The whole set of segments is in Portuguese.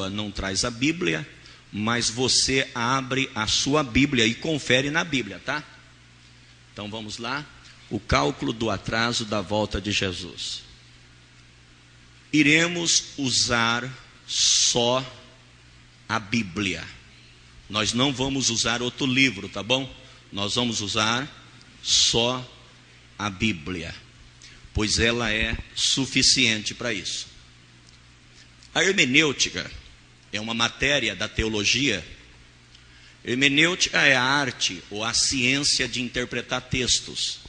pessoa não traz a Bíblia, mas você abre a sua Bíblia e confere na Bíblia, tá? Então vamos lá. O cálculo do atraso da volta de Jesus. Iremos usar só a Bíblia. Nós não vamos usar outro livro, tá bom? Nós vamos usar só a Bíblia, pois ela é suficiente para isso. A hermenêutica é uma matéria da teologia. Hermenêutica é a arte ou a ciência de interpretar textos.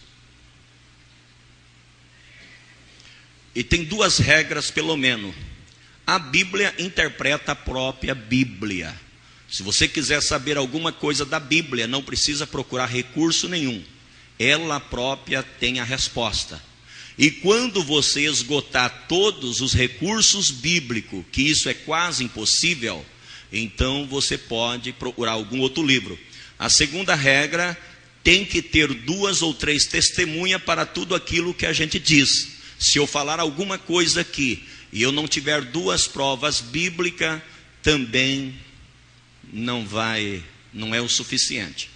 E tem duas regras, pelo menos. A Bíblia interpreta a própria Bíblia. Se você quiser saber alguma coisa da Bíblia, não precisa procurar recurso nenhum. Ela própria tem a resposta. E quando você esgotar todos os recursos bíblicos, que isso é quase impossível, então você pode procurar algum outro livro. A segunda regra, tem que ter 2 ou 3 testemunhas para tudo aquilo que a gente diz. Se eu falar alguma coisa aqui e eu não tiver 2 provas bíblicas, também não é o suficiente.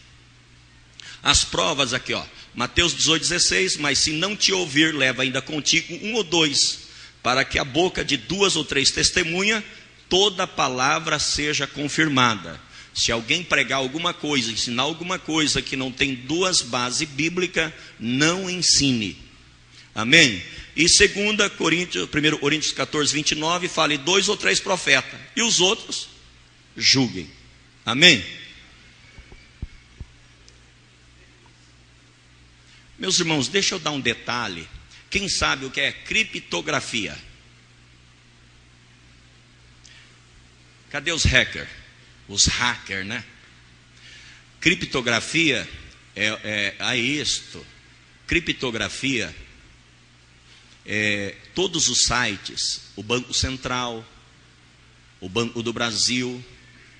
As provas aqui, ó, Mateus 18,16, mas se não te ouvir, leva ainda contigo 1 ou 2, para que a boca de 2 ou 3 testemunhas, toda palavra seja confirmada. Se alguém pregar alguma coisa, ensinar alguma coisa que não tem 2 bases bíblicas, não ensine. Amém? E 1 Coríntios 14, 29, fale 2 ou 3 profetas, e os outros julguem. Amém? Meus irmãos, deixa eu dar um detalhe. Quem sabe o que é criptografia? Cadê os hackers? Os hackers, né? Criptografia é isto. Criptografia é todos os sites, o Banco Central, o Banco do Brasil,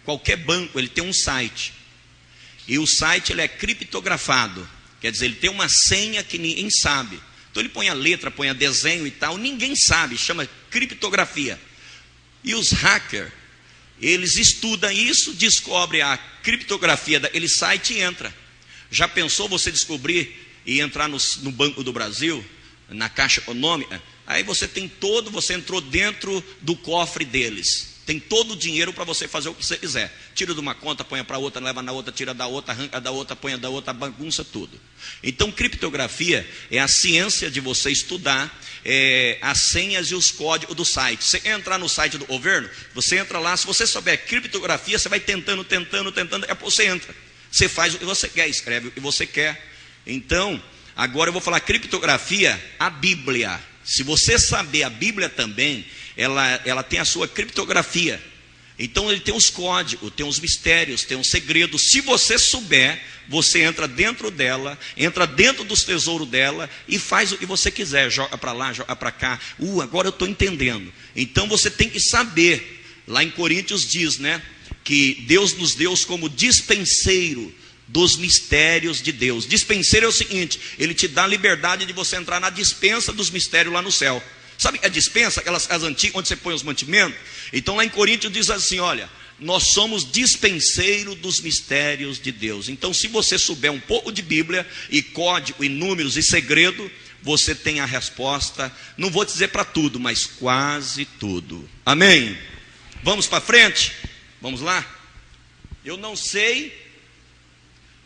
qualquer banco, ele tem um site. E o site ele é criptografado. Quer dizer, ele tem uma senha que ninguém sabe. Então ele põe a letra, põe a desenho e tal, ninguém sabe, chama criptografia. E os hackers, eles estudam isso, descobrem a criptografia daquele site e entra. Já pensou você descobrir e entrar no Banco do Brasil, na Caixa Econômica? Aí você entrou dentro do cofre deles. Tem todo o dinheiro para você fazer o que você quiser. Tira de uma conta, põe para outra, leva na outra, tira da outra, arranca da outra, põe da outra, bagunça tudo. Então, criptografia é a ciência de você estudar as senhas e os códigos do site. Você entrar no site do governo, você entra lá, se você souber criptografia, você vai tentando, você entra. Você faz o que você quer, escreve o que você quer. Então, agora eu vou falar criptografia, a Bíblia. Se você saber a Bíblia também, ela tem a sua criptografia. Então ele tem os códigos, tem os mistérios, tem os segredos. Se você souber, você entra dentro dela, entra dentro dos tesouros dela e faz o que você quiser, joga para lá, joga para cá. Agora eu estou entendendo. Então você tem que saber. Lá em Coríntios diz, né, que Deus nos deu como dispenseiro dos mistérios de Deus. Dispenseiro é o seguinte: ele te dá a liberdade de você entrar na dispensa dos mistérios lá no céu. Sabe a dispensa, aquelas casas antigas onde você põe os mantimentos? Então lá em Coríntios diz assim, olha, nós somos dispenseiros dos mistérios de Deus. Então se você souber um pouco de Bíblia, e código, e números, e segredo, você tem a resposta, não vou dizer para tudo, mas quase tudo. Amém? Vamos para frente? Vamos lá? Eu não sei,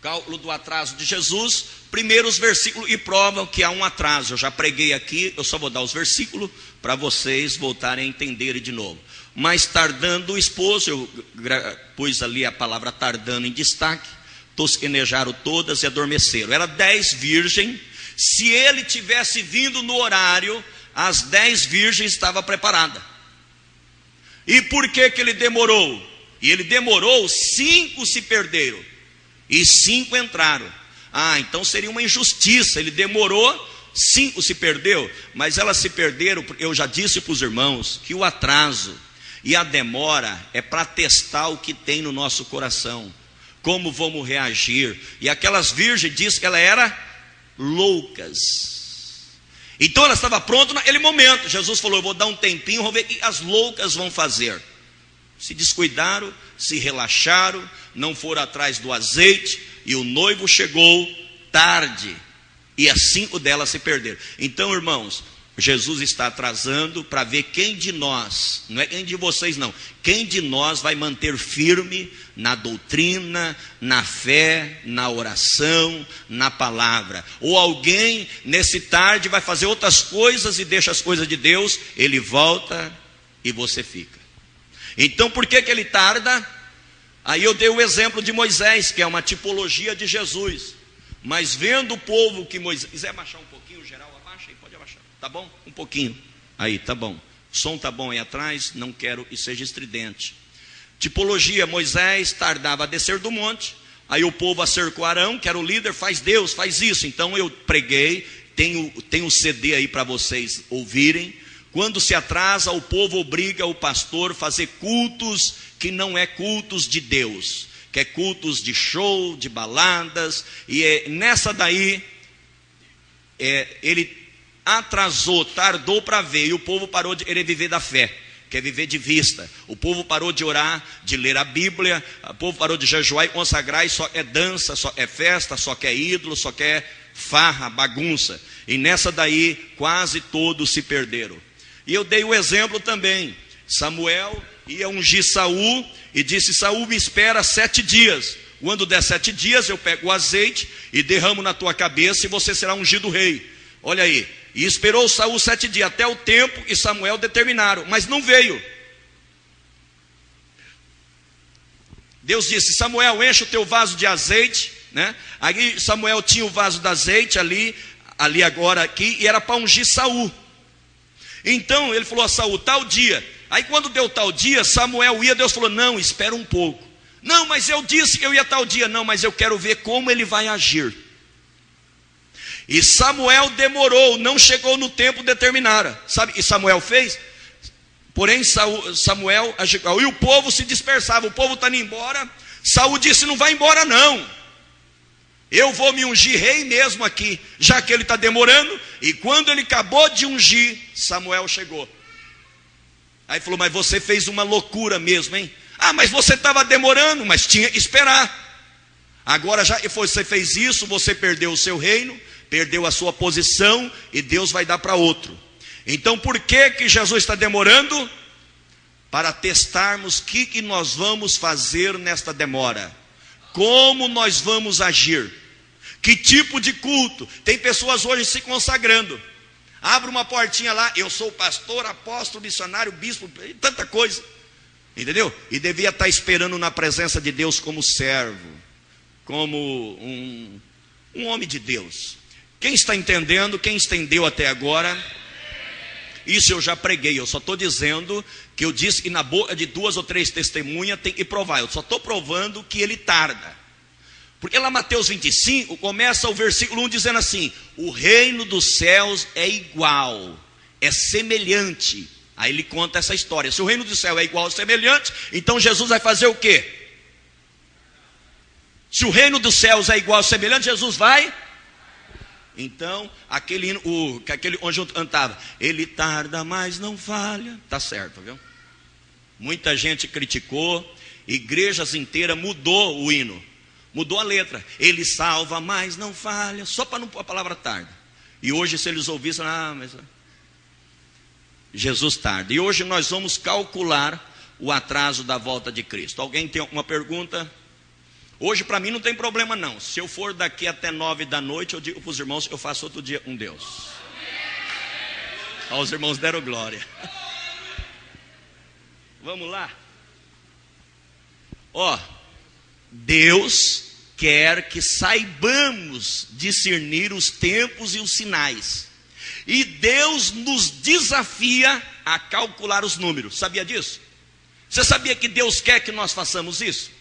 cálculo do atraso de Jesus, primeiro os versículos e provam que há um atraso. Eu já preguei aqui, eu só vou dar os versículos para vocês voltarem a entenderem de novo. Mas tardando o esposo, eu pus ali a palavra tardando em destaque, tosquenejaram todas e adormeceram. Era 10 virgens. Se ele tivesse vindo no horário, as 10 virgens estavam preparadas. E por que ele demorou? E ele demorou, 5 se perderam e 5 entraram. Então seria uma injustiça. Ele demorou, 5 se perdeu, mas elas se perderam. Eu já disse para os irmãos que o atraso e a demora é para testar o que tem no nosso coração, como vamos reagir. E aquelas virgens diz que ela era loucas. Então ela estava pronta naquele momento. Jesus falou, eu vou dar um tempinho, vou ver o que as loucas vão fazer. Se descuidaram, se relaxaram, não foram atrás do azeite, e o noivo chegou tarde, e as 5 delas se perderam. Então, irmãos, Jesus está atrasando para ver quem de nós, não é quem de vocês não, quem de nós vai manter firme na doutrina, na fé, na oração, na palavra. Ou alguém nesse tarde vai fazer outras coisas e deixa as coisas de Deus, ele volta e você fica. Então por que ele tarda? Aí eu dei o exemplo de Moisés, que é uma tipologia de Jesus. Mas vendo o povo que Moisés... Quiser abaixar um pouquinho, geral, abaixa aí, pode abaixar. Tá bom? Um pouquinho. Aí, tá bom. O som tá bom aí atrás, não quero que seja estridente. Tipologia, Moisés tardava a descer do monte. Aí o povo acercou Arão, que era o líder, faz Deus, faz isso. Então eu preguei, tem um CD aí para vocês ouvirem. Quando se atrasa, o povo obriga o pastor a fazer cultos que não é cultos de Deus, que é cultos de show, de baladas, e nessa daí, ele atrasou, tardou para ver, e o povo parou de querer viver da fé, quer viver de vista. O povo parou de orar, de ler a Bíblia, o povo parou de jejuar e consagrar, e só é dança, só é festa, só quer ídolo, só quer farra, bagunça, e nessa daí, quase todos se perderam. E eu dei o exemplo também, Samuel ia ungir Saul, e disse: Saul, me espera 7 dias, quando der 7 dias, eu pego o azeite, e derramo na tua cabeça, e você será ungido rei. Olha aí, e esperou Saul 7 dias, até o tempo que Samuel determinaram, mas não veio. Deus disse: Samuel, enche o teu vaso de azeite, né? Aí Samuel tinha o vaso de azeite ali agora aqui, e era para ungir Saul. Então ele falou a Saul, tal dia. Aí quando deu tal dia, Samuel ia, Deus falou: não, espera um pouco. Não, mas eu disse que eu ia tal dia. Não, mas eu quero ver como ele vai agir. E Samuel demorou, não chegou no tempo determinado. Sabe o que Samuel fez? Porém Samuel agiu, e o povo se dispersava, o povo está indo embora. Saul disse: não vai embora não, eu vou me ungir rei mesmo aqui, já que ele está demorando. E quando ele acabou de ungir, Samuel chegou. Aí falou: mas você fez uma loucura mesmo, hein? Ah, mas você estava demorando, mas tinha que esperar. Agora já que você fez isso, você perdeu o seu reino, perdeu a sua posição, e Deus vai dar para outro. Então por que Jesus está demorando? Para testarmos o que nós vamos fazer nesta demora. Como nós vamos agir? Que tipo de culto? Tem pessoas hoje se consagrando. Abre uma portinha lá: eu sou pastor, apóstolo, missionário, bispo, tanta coisa. Entendeu? E devia estar esperando na presença de Deus como servo, como um homem de Deus. Quem está entendendo? Quem entendeu até agora? Isso eu já preguei, eu só estou dizendo que eu disse que na boca de 2 ou 3 testemunhas tem que provar. Eu só estou provando que ele tarda. Porque lá Mateus 25, começa o versículo 1 dizendo assim: o reino dos céus é igual, é semelhante. Aí ele conta essa história. Se o reino do céu é igual, semelhante, então Jesus vai fazer o quê? Se o reino dos céus é igual, semelhante, Jesus vai... Então, aquele onde eu cantava: ele tarda, mas não falha. Tá certo, viu? Muita gente criticou, igrejas inteiras mudou o hino, mudou a letra. Ele salva, mas não falha, só para não pôr a palavra tarda. E hoje, se eles ouvissem: ah, mas Jesus tarda. E hoje nós vamos calcular o atraso da volta de Cristo. Alguém tem alguma pergunta? Hoje para mim não tem problema não. Se eu for daqui até 9 da noite, eu digo para os irmãos: eu faço outro dia com Deus. Ó, os irmãos deram glória. Vamos lá. Ó, Deus quer que saibamos discernir os tempos e os sinais. E Deus nos desafia a calcular os números. Sabia disso? Você sabia que Deus quer que nós façamos isso?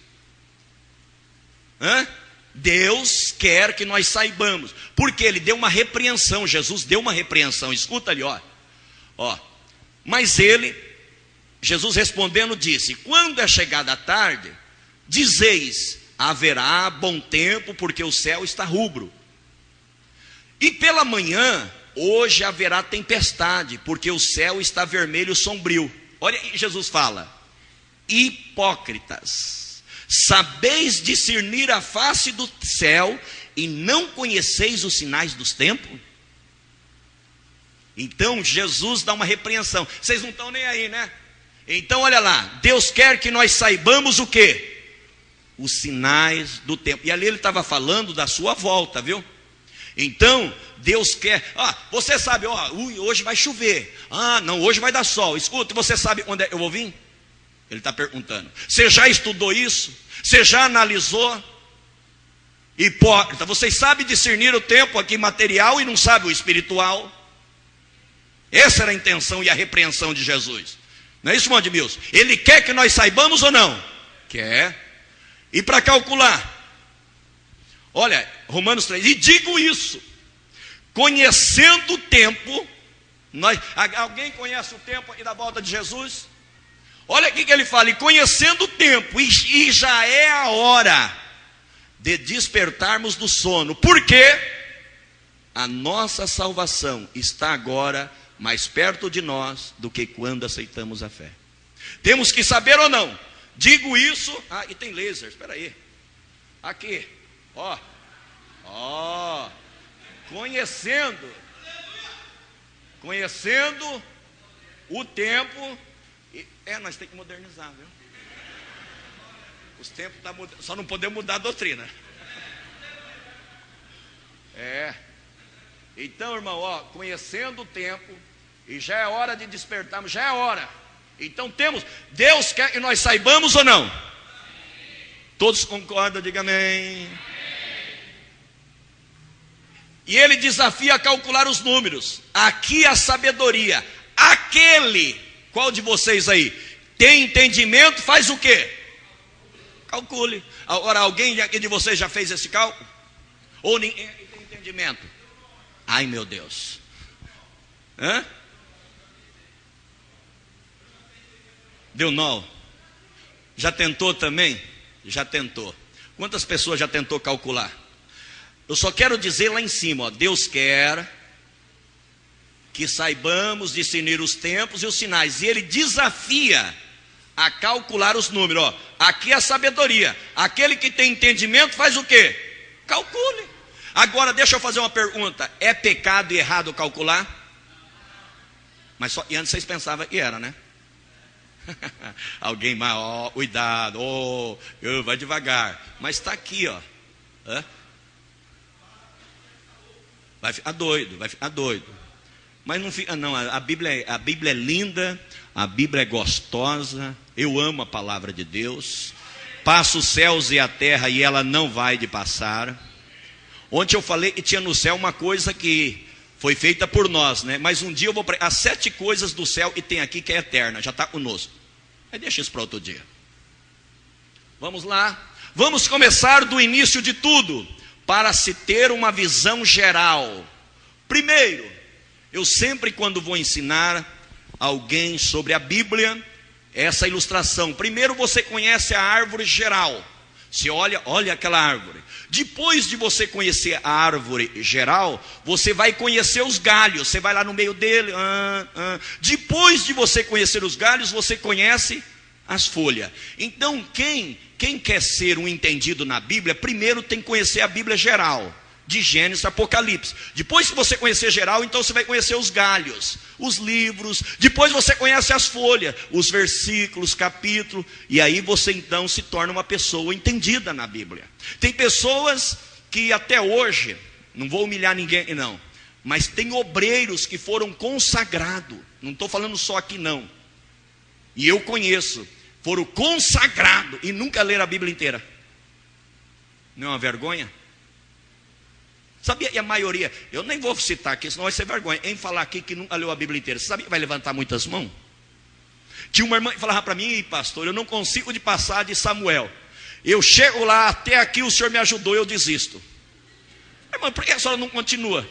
Deus quer que nós saibamos, porque ele deu uma repreensão. Jesus deu uma repreensão, escuta ali, ó. Mas Jesus respondendo disse: quando é chegada a tarde, dizeis: haverá bom tempo, porque o céu está rubro. E pela manhã, hoje haverá tempestade, porque o céu está vermelho sombrio. Olha aí, Jesus fala: hipócritas, sabeis discernir a face do céu e não conheceis os sinais dos tempos? Então Jesus dá uma repreensão. Vocês não estão nem aí, né? Então olha lá, Deus quer que nós saibamos o quê? Os sinais do tempo. E ali ele estava falando da sua volta, viu? Então Deus quer, você sabe, hoje vai chover, não, hoje vai dar sol. Escuta, você sabe onde eu vou vir? Ele está perguntando. Você já estudou isso? Você já analisou? Hipócrita, vocês sabem discernir o tempo aqui material e não sabem o espiritual? Essa era a intenção e a repreensão de Jesus. Não é isso, irmão Edmilson? Ele quer que nós saibamos ou não? Quer. E para calcular? Olha, Romanos 3, e digo isso, conhecendo o tempo, alguém conhece o tempo e da volta de Jesus? Olha aqui que ele fala, e conhecendo o tempo, e já é a hora de despertarmos do sono, porque a nossa salvação está agora mais perto de nós do que quando aceitamos a fé. Temos que saber ou não? Digo isso, e tem laser, espera aí, aqui, conhecendo o tempo, nós temos que modernizar, viu? Os tempos estão mudando, só não podemos mudar a doutrina. Então, irmão, conhecendo o tempo, e já é hora de despertarmos, já é hora. Então Deus quer que nós saibamos ou não? Todos concordam, diga amém. E ele desafia a calcular os números. Aqui a sabedoria. Qual de vocês aí tem entendimento, faz o quê? Calcule. Agora, alguém aqui de vocês já fez esse cálculo? Ou ninguém tem entendimento? Ai, meu Deus. Deu nó? Já tentou também? Já tentou. Quantas pessoas já tentou calcular? Eu só quero dizer lá em cima, Deus quer que saibamos discernir os tempos e os sinais. E ele desafia a calcular os números. Aqui é a sabedoria. Aquele que tem entendimento faz o quê? Calcule. Agora deixa eu fazer uma pergunta. É pecado e errado calcular? Mas e antes vocês pensavam que era, né? Alguém mais, cuidado, vai devagar. Mas está aqui, vai ficar doido. Mas não fica, não. A Bíblia é linda, a Bíblia é gostosa. Eu amo a palavra de Deus. Passa os céus e a terra e ela não vai de passar. Ontem eu falei que tinha no céu uma coisa que foi feita por nós, né? Mas um dia eu vou as 7 coisas do céu e tem aqui que é eterna, já está conosco. Mas deixa isso para outro dia. Vamos lá. Vamos começar do início de tudo, para se ter uma visão geral. Primeiro, eu sempre quando vou ensinar alguém sobre a Bíblia, essa ilustração. Primeiro você conhece a árvore geral. Você olha aquela árvore. Depois de você conhecer a árvore geral, você vai conhecer os galhos. Você vai lá no meio dele. Depois de você conhecer os galhos, você conhece as folhas. Então, quem quer ser um entendido na Bíblia, primeiro tem que conhecer a Bíblia geral, de Gênesis a Apocalipse. Depois que você conhecer geral, então você vai conhecer os galhos, os livros. Depois você conhece as folhas, os versículos, capítulos. E aí você então se torna uma pessoa entendida na Bíblia. Tem pessoas que até hoje, não vou humilhar ninguém não, mas tem obreiros que foram consagrados. Não estou falando só aqui não. E eu conheço, foram consagrados e nunca leram a Bíblia inteira. Não é uma vergonha? Sabia? E a maioria, eu nem vou citar aqui, senão vai ser vergonha, em falar aqui que nunca leu a Bíblia inteira. Você sabia que vai levantar muitas mãos? Tinha uma irmã que falava para mim, pastor, eu não consigo de passar de Samuel. Eu chego lá, até aqui o senhor me ajudou, eu desisto. Irmã, por que a senhora não continua?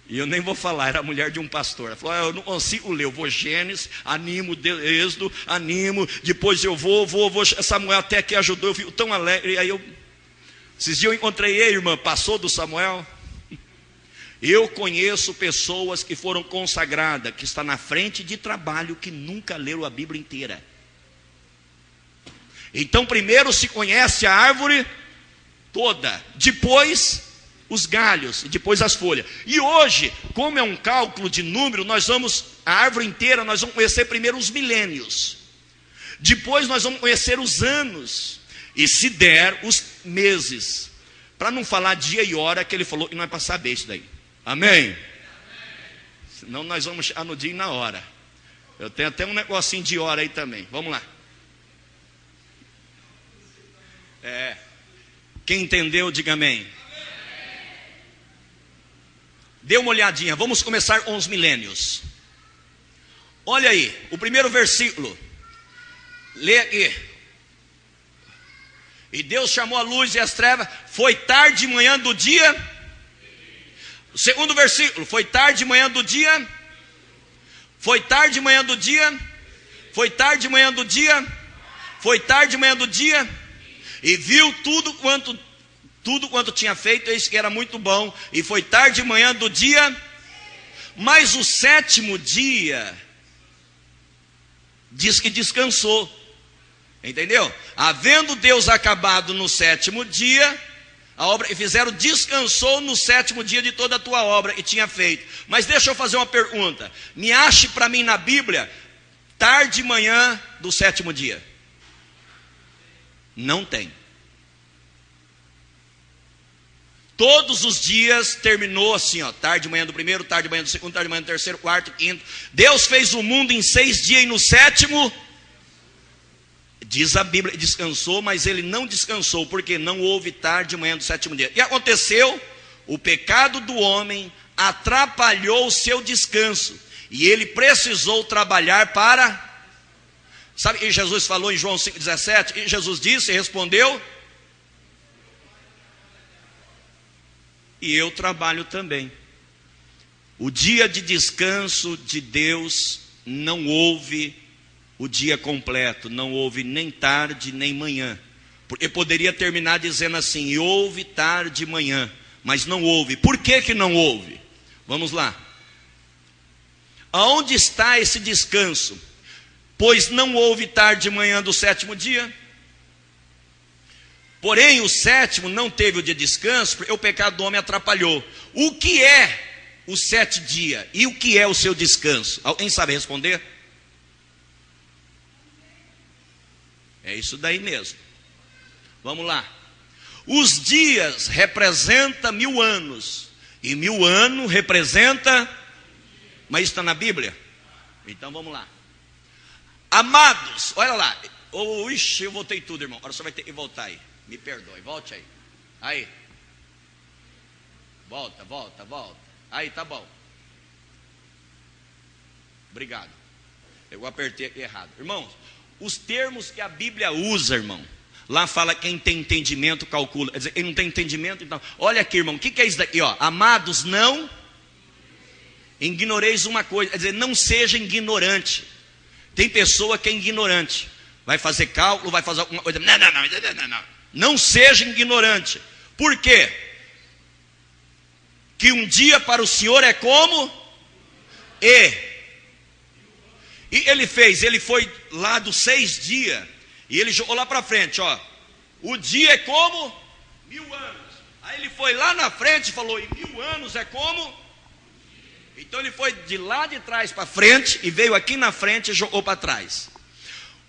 E eu nem vou falar, era a mulher de um pastor. Ela falou, eu não consigo ler, eu vou Gênesis, animo, Êxodo, animo, depois eu vou, Samuel até aqui ajudou, eu fico tão alegre, e aí esses dias eu encontrei ele, irmã, passou do Samuel. Eu conheço pessoas que foram consagradas, que está na frente de trabalho, que nunca leram a Bíblia inteira. Então primeiro se conhece a árvore toda, depois os galhos, e depois as folhas. E hoje, como é um cálculo de número, a árvore inteira, nós vamos conhecer primeiro os milênios. Depois nós vamos conhecer os anos. E se der, os meses. Para não falar dia e hora, que ele falou que não é para saber isso daí. Amém? Senão nós vamos chegar no dia e na hora. Eu tenho até um negocinho de hora aí também. Vamos lá. Quem entendeu, diga amém. Dê uma olhadinha. Vamos começar com os milênios. Olha aí, o primeiro versículo. Lê aqui. E Deus chamou a luz e as trevas. Foi tarde de manhã do dia. O segundo versículo. Foi tarde de manhã do dia. Foi tarde de manhã do dia. Foi tarde de manhã do dia. Foi tarde de manhã do dia. E viu tudo quanto tinha feito, eis que era muito bom. E foi tarde de manhã do dia. Mas o sétimo dia diz que descansou. Entendeu? Havendo Deus acabado no sétimo dia, a obra que fizeram, descansou no sétimo dia de toda a tua obra que tinha feito. Mas deixa eu fazer uma pergunta. Me ache para mim na Bíblia, tarde de manhã do sétimo dia. Não tem. Todos os dias terminou assim, ó, tarde de manhã do primeiro, tarde de manhã do segundo, tarde de manhã do terceiro, quarto, quinto. Deus fez o mundo em 6 dias e no sétimo, diz a Bíblia, descansou, mas ele não descansou, porque não houve tarde de manhã do sétimo dia. E aconteceu, o pecado do homem atrapalhou o seu descanso, e ele precisou trabalhar para... Sabe o que Jesus falou em João 5,17? E Jesus disse e respondeu: e eu trabalho também. O dia de descanso de Deus não houve o dia completo, não houve nem tarde nem manhã, porque poderia terminar dizendo assim: e houve tarde e manhã, mas não houve. Por que que não houve? Vamos lá. Aonde está esse descanso? Pois não houve tarde e manhã do sétimo dia. Porém o sétimo não teve o dia de descanso, porque o pecado do homem atrapalhou. O que é o 7 dia? E o que é o seu descanso? Alguém sabe responder? É isso daí mesmo. Vamos lá. Os dias representam 1000 anos. E 1000 anos representa... Mas isso está na Bíblia? Então vamos lá. Amados, olha lá. Ixi, eu voltei tudo, irmão. Agora você vai ter que voltar aí. Me perdoe, volte aí. Aí. Volta. Aí, tá bom. Obrigado. Eu apertei errado. Irmãos, os termos que a Bíblia usa, irmão, lá fala quem tem entendimento calcula. Quer dizer, quem não tem entendimento, então... Olha aqui, irmão, o que é isso daqui, ó? Amados, não ignoreis uma coisa. Quer dizer, não seja ignorante. Tem pessoa que é ignorante. Vai fazer cálculo, vai fazer alguma coisa. Não. Não seja ignorante. Por quê? Que um dia para o Senhor é como? E ele foi lá dos 6 dias. E ele jogou lá para frente, ó. O dia é como? 1000 anos. Aí ele foi lá na frente e falou: e 1000 anos é como? Então ele foi de lá de trás para frente e veio aqui na frente e jogou para trás.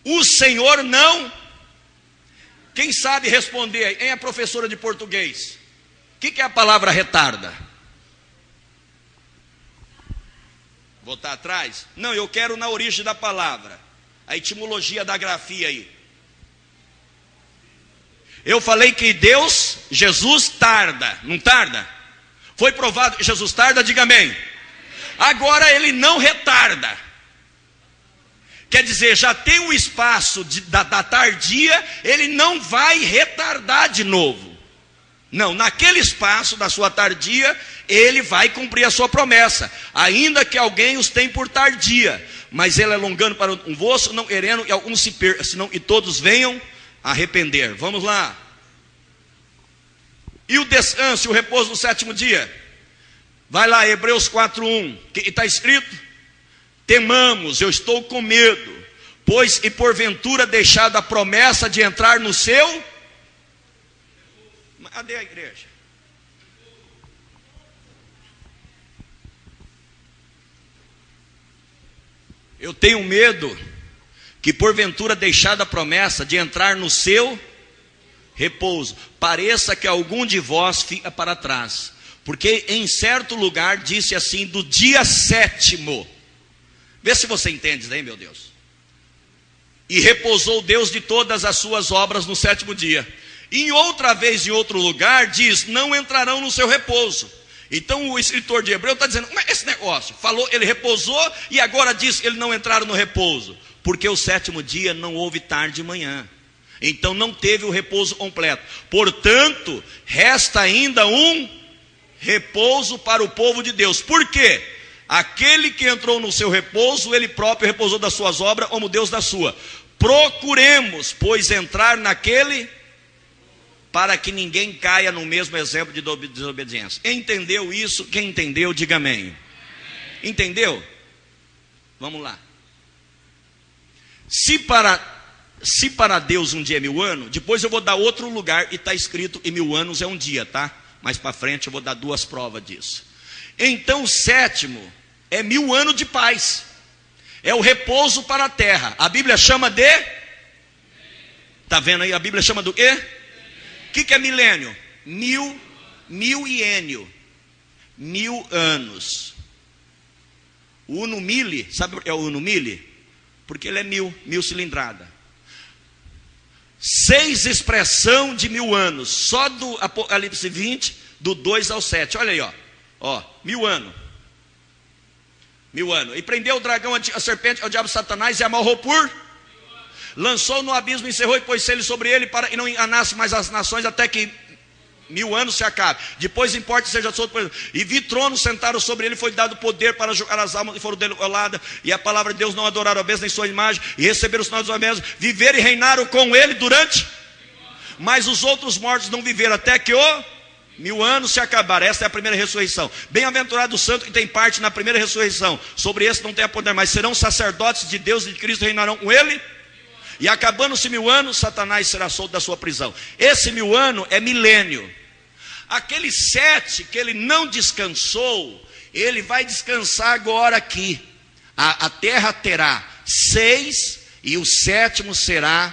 O Senhor não... Quem sabe responder aí? Quem é professora de português? O que é a palavra retarda? Voltar atrás? Não, eu quero na origem da palavra. A etimologia da grafia aí. Eu falei que Jesus tarda. Não tarda? Foi provado que Jesus tarda? Diga amém. Agora ele não retarda. Quer dizer, já tem o espaço da tardia, ele não vai retardar de novo. Não, naquele espaço da sua tardia, ele vai cumprir a sua promessa. Ainda que alguém os tenha por tardia. Mas ele alongando para um vosso, não querendo que alguns se percam, senão que todos venham a arrepender. Vamos lá. E o descanso, o repouso no 7º dia? Vai lá, Hebreus 4:1, que está escrito: temamos, eu estou com medo, Pois e porventura deixado a promessa de entrar no seu... Cadê a igreja? Eu tenho medo que porventura deixada a promessa de entrar no seu repouso, pareça que algum de vós fica para trás. Porque em certo lugar disse assim, do dia 7º. Vê se você entende isso aí, meu Deus. E repousou Deus de todas as suas obras no 7º dia. Em outra vez, em outro lugar, diz, não entrarão no seu repouso. Então o escritor de Hebreu está dizendo, mas esse negócio, falou, ele repousou e agora diz que eles não entraram no repouso. Porque o 7º dia não houve tarde e manhã. Então não teve o repouso completo. Portanto, resta ainda um repouso para o povo de Deus. Por quê? Aquele que entrou no seu repouso, ele próprio repousou das suas obras, como Deus da sua. Procuremos, pois, entrar naquele, para que ninguém caia no mesmo exemplo de desobediência. Entendeu isso? Quem entendeu, diga amém. Entendeu? Vamos lá. Se para Deus um dia é 1000 anos, depois eu vou dar outro lugar e está escrito e 1000 anos é um dia, tá? Mais para frente eu vou dar 2 provas disso. Então o 7º é 1000 anos de paz. É o repouso para a terra. A Bíblia chama de... Está vendo aí? A Bíblia chama do quê? O que é milênio? Miliênio. 1000 anos. O uno mille, sabe o que é o uno mille? Porque ele é 1000 cilindrada. 6 expressão de 1000 anos. Só do Apocalipse 20, do 2 ao 7. Olha aí, ó. 1000 anos. 1000 anos. E prendeu o dragão, a serpente, ao diabo Satanás, e amarrou por... Lançou no abismo, encerrou e pôs selo sobre ele, para que não enganasse mais as nações, até que 1000 anos se acabe. Depois importa seja solto por ele. E vi tronos sentaram sobre ele, foi dado poder para julgar as almas, e foram derroladas, e a palavra de Deus não adoraram a besta nem sua imagem, e receberam os sinais dos mesmos, viveram e reinaram com ele durante... Mas os outros mortos não viveram, até que o 1000 anos se acabaram. Esta é a primeira ressurreição. Bem-aventurado o santo que tem parte na primeira ressurreição. Sobre esse não tem poder, mas serão sacerdotes de Deus e de Cristo, reinarão com ele. E acabando-se 1000 anos, Satanás será solto da sua prisão. Esse 1000 anos é milênio. Aquele 7 que ele não descansou, ele vai descansar agora aqui. A terra terá 6 e o 7º será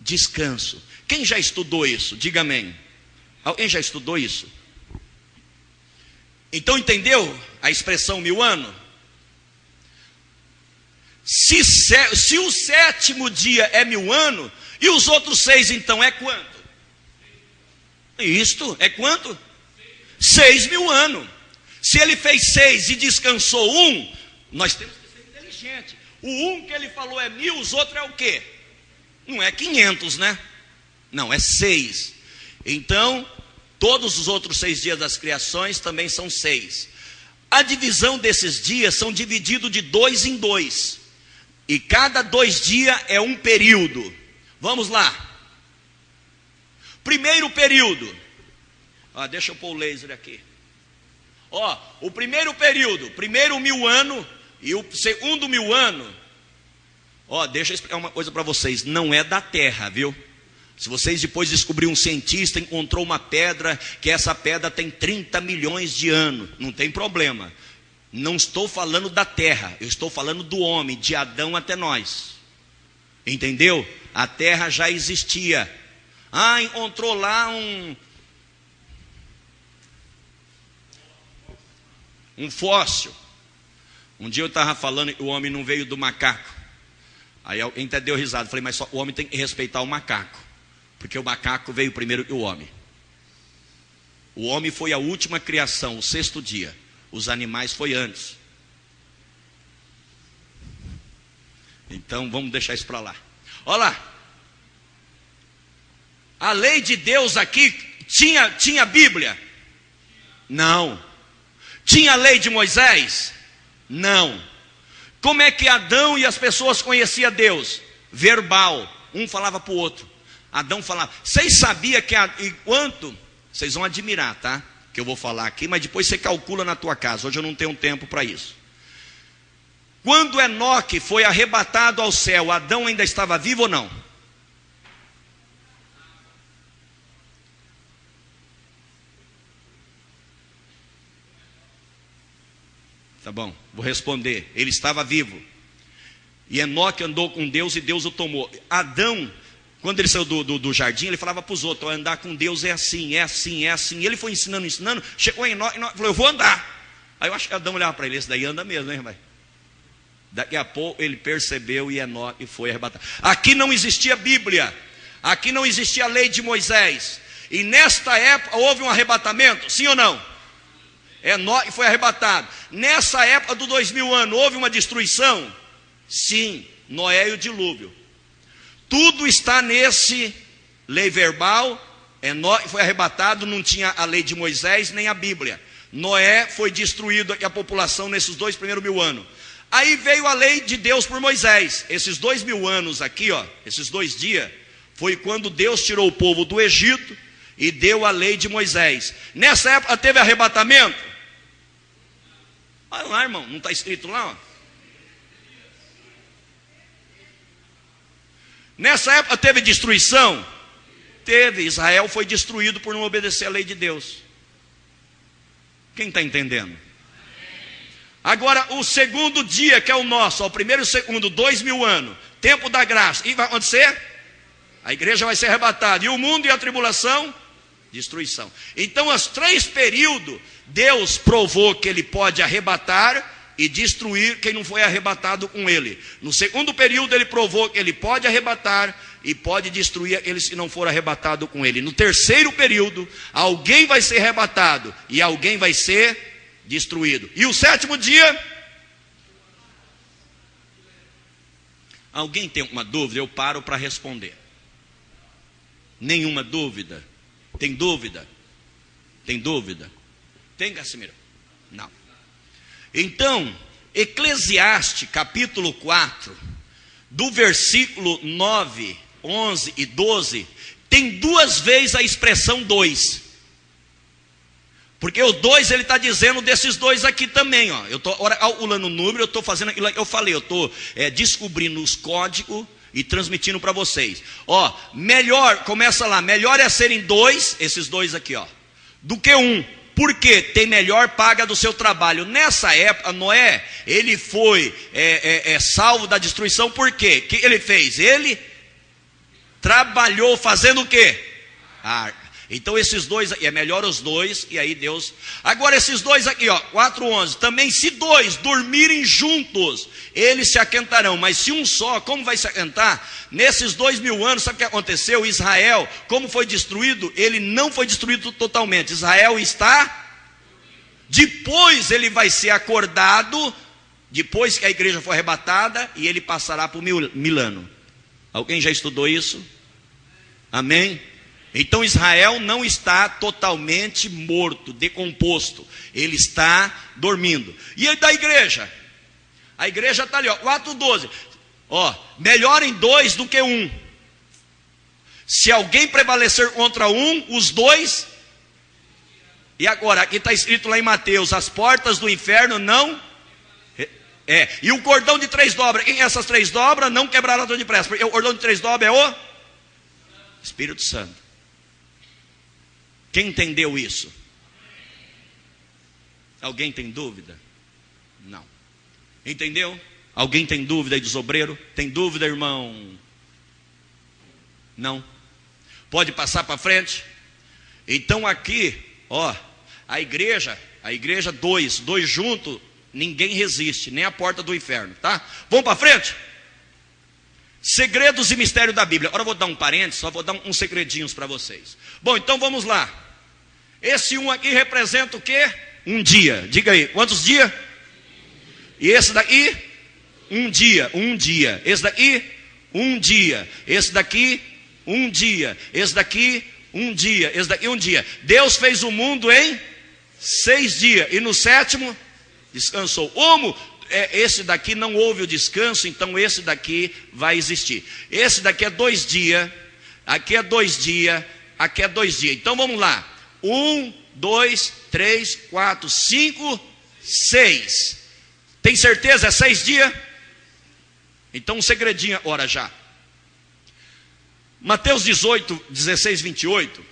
descanso. Quem já estudou isso? Diga amém. Alguém já estudou isso? Então entendeu a expressão 1000 anos? Se o 7º dia é 1000 anos, e os outros 6 então é quanto? Isto é quanto? 6.000 anos. Se ele fez 6 e descansou 1, nós temos que ser inteligentes. O 1 que ele falou é 1000, os outros é o quê? Não é 500, né? Não, é 6. Então, todos os outros 6 dias das criações também são 6. A divisão desses dias são divididos de 2 em 2. E cada 2 dias é um período. Vamos lá. Primeiro período. Deixa eu pôr o laser aqui. O primeiro período, primeiro 1000 anos e o segundo 1000 anos. Deixa eu explicar uma coisa para vocês. Não é da terra, viu? Se vocês depois descobrirem um cientista encontrou uma pedra, que essa pedra tem 30 milhões de anos, não tem problema. Não estou falando da terra, eu estou falando do homem, de Adão até nós. Entendeu? A terra já existia. Encontrou lá um fóssil. Um dia eu estava falando que o homem não veio do macaco. Aí alguém até deu risada. Falei, mas só o homem tem que respeitar o macaco, porque o macaco veio primeiro que o homem. O homem foi a última criação, o 6º dia. Os animais foi antes. Então vamos deixar isso para lá. Olha lá. A lei de Deus aqui tinha Bíblia? Não. Tinha a lei de Moisés? Não. Como é que Adão e as pessoas conheciam Deus? Verbal. Um falava para o outro. Adão falava. Vocês sabiam que enquanto... Vocês vão admirar, tá? Que eu vou falar aqui, mas depois você calcula na tua casa. Hoje eu não tenho tempo para isso. Quando Enoque foi arrebatado ao céu, Adão ainda estava vivo ou não? Tá bom, vou responder. Ele estava vivo. E Enoque andou com Deus e Deus o tomou. Adão, quando ele saiu do jardim, ele falava para os outros: andar com Deus é assim, é assim, é assim. E ele foi ensinando. Chegou em Enoque, falou: eu vou andar. Aí eu acho que Adão olhava para ele: esse daí anda mesmo, hein, vai? Daqui a pouco ele percebeu e Enoque foi arrebatado. Aqui não existia Bíblia, aqui não existia a lei de Moisés. E nesta época houve um arrebatamento, sim ou não? Enoque foi arrebatado. Nessa época do 2000 anos, houve uma destruição? Sim, Noé e o dilúvio. Tudo está nesse lei verbal. Enoque foi arrebatado, não tinha a lei de Moisés nem a Bíblia. Noé foi destruído e a população nesses 2 primeiros 1000 anos. Aí veio a lei de Deus por Moisés. Esses 2000 anos aqui, ó, esses 2 dias, foi quando Deus tirou o povo do Egito e deu a lei de Moisés. Nessa época teve arrebatamento? Olha lá, irmão, não está escrito lá, ó. Nessa época teve destruição? Teve. Israel foi destruído por não obedecer a lei de Deus. Quem está entendendo? Agora, o segundo dia, que é o nosso, ó, o primeiro e o segundo, 2000 anos, tempo da graça, e vai acontecer? A igreja vai ser arrebatada. E o mundo e a tribulação? Destruição. Então, os 3 períodos, Deus provou que ele pode arrebatar e destruir quem não foi arrebatado com ele. No segundo período, ele provou que ele pode arrebatar e pode destruir ele se não for arrebatado com ele. No terceiro período, alguém vai ser arrebatado e alguém vai ser destruído. E o 7º dia? Alguém tem uma dúvida? Eu paro para responder. Nenhuma dúvida? Tem dúvida? Tem dúvida? Tem, Cassimiro? Não. Então, Eclesiastes capítulo 4, do versículo 9, 11 e 12, tem 2 vezes a expressão 2. Porque o 2 ele está dizendo desses 2 aqui também, ó. Eu estou calculando o número, eu estou fazendo aquilo que eu falei, eu estou descobrindo os códigos e transmitindo para vocês. Ó, melhor, começa lá, melhor é serem 2, esses 2 aqui, ó, do que 1. Porque tem melhor paga do seu trabalho. Nessa época, Noé, ele foi salvo da destruição. Por quê? O que ele fez? Ele trabalhou fazendo o quê? Arca. Então esses 2, é melhor os 2, e aí Deus... Agora esses 2 aqui, ó, 4:11, também se 2 dormirem juntos, eles se aquentarão, mas se um só, como vai se aquentar? Nesses 2000 anos, sabe o que aconteceu? Israel, como foi destruído? Ele não foi destruído totalmente. Israel está... Depois ele vai ser acordado, depois que a igreja for arrebatada, e ele passará por milano. Alguém já estudou isso? Amém? Então Israel não está totalmente morto, decomposto. Ele está dormindo. E aí da igreja? A igreja está ali, ó, 4:12. Ó, melhor em 2 do que 1. Se alguém prevalecer contra um, os 2. E agora, aqui está escrito lá em Mateus: as portas do inferno não... E o cordão de 3 dobras. Em essas 3 dobras não quebrará tão depressa. Porque o cordão de 3 dobras é o Espírito Santo. Quem entendeu isso? Alguém tem dúvida? Não. Entendeu? Alguém tem dúvida aí dos obreiros? Tem dúvida, irmão? Não. Pode passar para frente? Então aqui, ó, a igreja 2 juntos, ninguém resiste, nem a porta do inferno, tá? Vamos para frente? Segredos e mistérios da Bíblia. Agora eu vou dar um parênteses, só vou dar uns segredinhos para vocês. Bom, então vamos lá. Esse 1 aqui representa o quê? Um dia. Diga aí, quantos dias? E esse daqui? Um dia. Esse daqui? Um dia. Esse daqui? Um dia. Esse daqui? Um dia. Esse daqui? Um dia. Deus fez o mundo em 6 dias. E no 7º, descansou. Como esse daqui não houve o descanso, então esse daqui vai existir. Esse daqui é 2 dias. Aqui é 2 dias. Aqui é 2 dias. Então vamos lá. 1, 2, 3, 4, 5, 6. Tem certeza? É 6 dias? Então um segredinho agora já. Mateus 18, 16, 28,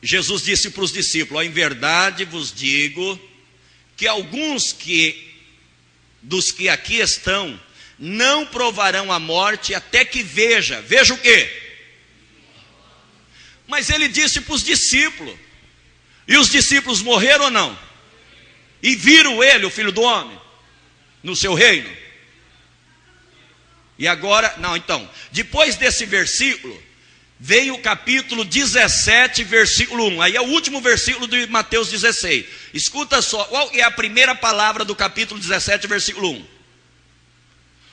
Jesus disse para os discípulos: em verdade vos digo que alguns dos que aqui estão não provarão a morte até que veja o quê? Mas ele disse para os discípulos, e os discípulos morreram ou não? E viram ele, o Filho do Homem, no seu reino. E agora, não, então, depois desse versículo, vem o capítulo 17, versículo 1. Aí é o último versículo de Mateus 16. Escuta só, qual é a primeira palavra do capítulo 17, versículo 1?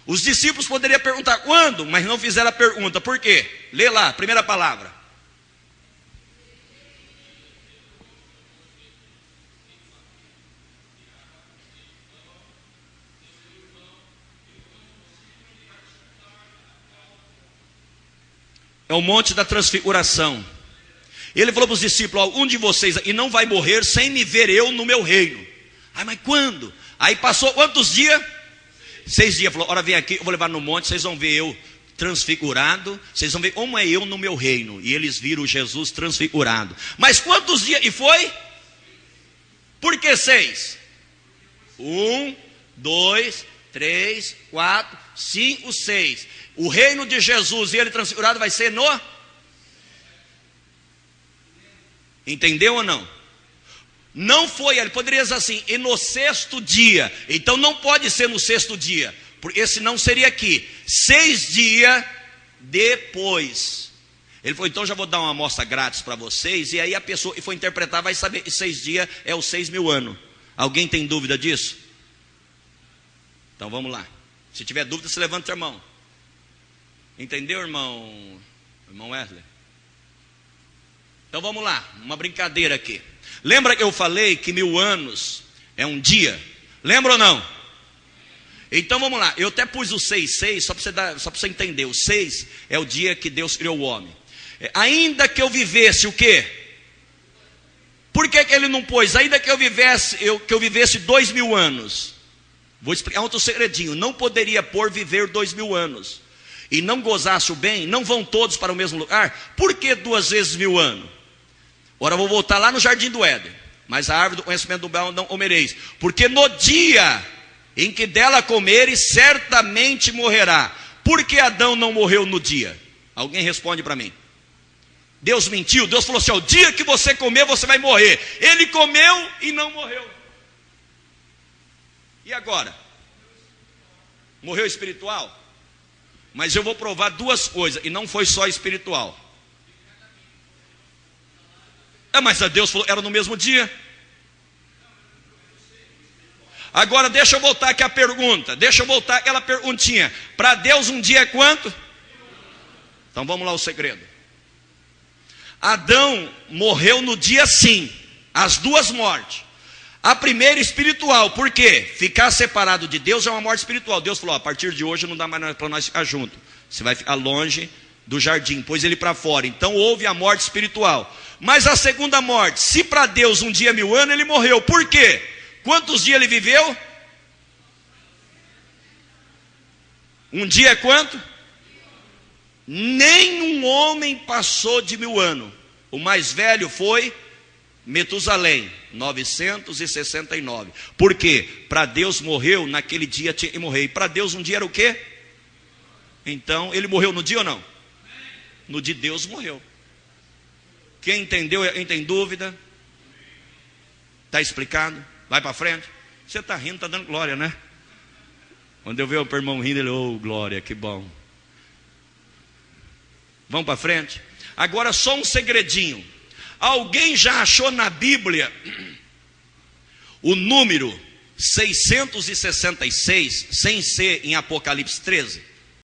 Os discípulos poderiam perguntar quando, mas não fizeram a pergunta. Por quê? Lê lá, a primeira palavra. É o monte da transfiguração. Ele falou para os discípulos: algum de vocês e não vai morrer sem me ver eu no meu reino. Mas quando? Aí passou quantos dias? 6 dias. Falou: ora, vem aqui, eu vou levar no monte, vocês vão ver eu transfigurado, vocês vão ver como é eu no meu reino. E eles viram Jesus transfigurado. Mas quantos dias? E foi? Por que 6? 1, 2, 3, 4, 5, 6. O reino de Jesus e ele transfigurado vai ser no... Entendeu ou não? Não foi, ele poderia dizer assim, e no 6º dia. Então não pode ser no 6º dia, porque senão seria aqui, 6 dias depois. Ele falou: então já vou dar uma amostra grátis para vocês. E aí a pessoa que for interpretar vai saber que 6 dias é os 6.000 anos. Alguém tem dúvida disso? Então vamos lá. Se tiver dúvida, você levanta a mão. Entendeu, irmão Wesley? Então vamos lá, uma brincadeira aqui. Lembra que eu falei que 1000 anos é um dia? Lembra ou não? Então vamos lá, eu até pus o 6, só para você entender. O 6 é o dia que Deus criou o homem. Ainda que eu vivesse o quê? Por que ele não pôs? Ainda que eu vivesse 2.000 anos. Vou explicar outro segredinho. Não poderia pôr viver 2.000 anos e não gozasse o bem, não vão todos para o mesmo lugar. Por que 2 vezes 1000 anos? Ora, eu vou voltar lá no jardim do Éden. Mas a árvore do conhecimento do bem não comereis, porque no dia em que dela comeres, certamente morrerá. Por que Adão não morreu no dia? Alguém responde para mim. Deus mentiu? Deus falou assim: o dia que você comer, você vai morrer. Ele comeu e não morreu. E agora? Morreu espiritual? Mas eu vou provar 2 coisas, e não foi só espiritual. Mas a Deus falou, era no mesmo dia. Agora deixa eu voltar aqui a pergunta. Deixa eu voltar aquela perguntinha. Para Deus um dia é quanto? Então vamos lá o segredo. Adão morreu no dia sim. As 2 mortes. A primeira espiritual, por quê? Ficar separado de Deus é uma morte espiritual. Deus falou: a partir de hoje não dá mais para nós ficar juntos. Você vai ficar longe do jardim, pôs ele para fora. Então houve a morte espiritual. Mas a segunda morte, se para Deus um dia é 1000 anos, ele morreu. Por quê? Quantos dias ele viveu? Um dia é quanto? Nenhum homem passou de 1000 anos. O mais velho foi Metusalém, 969. Por quê? Para Deus morreu, naquele dia tinha que morrer. E para Deus um dia era o quê? Então, ele morreu no dia ou não? No dia Deus morreu. Quem entendeu, quem tem dúvida? Está explicado? Vai para frente. Você está rindo, está dando glória, né? Quando eu vejo o irmão rindo, ele: oh, glória, que bom. Vamos para frente. Agora só um segredinho. Alguém já achou na Bíblia o número 666, sem ser em Apocalipse 13?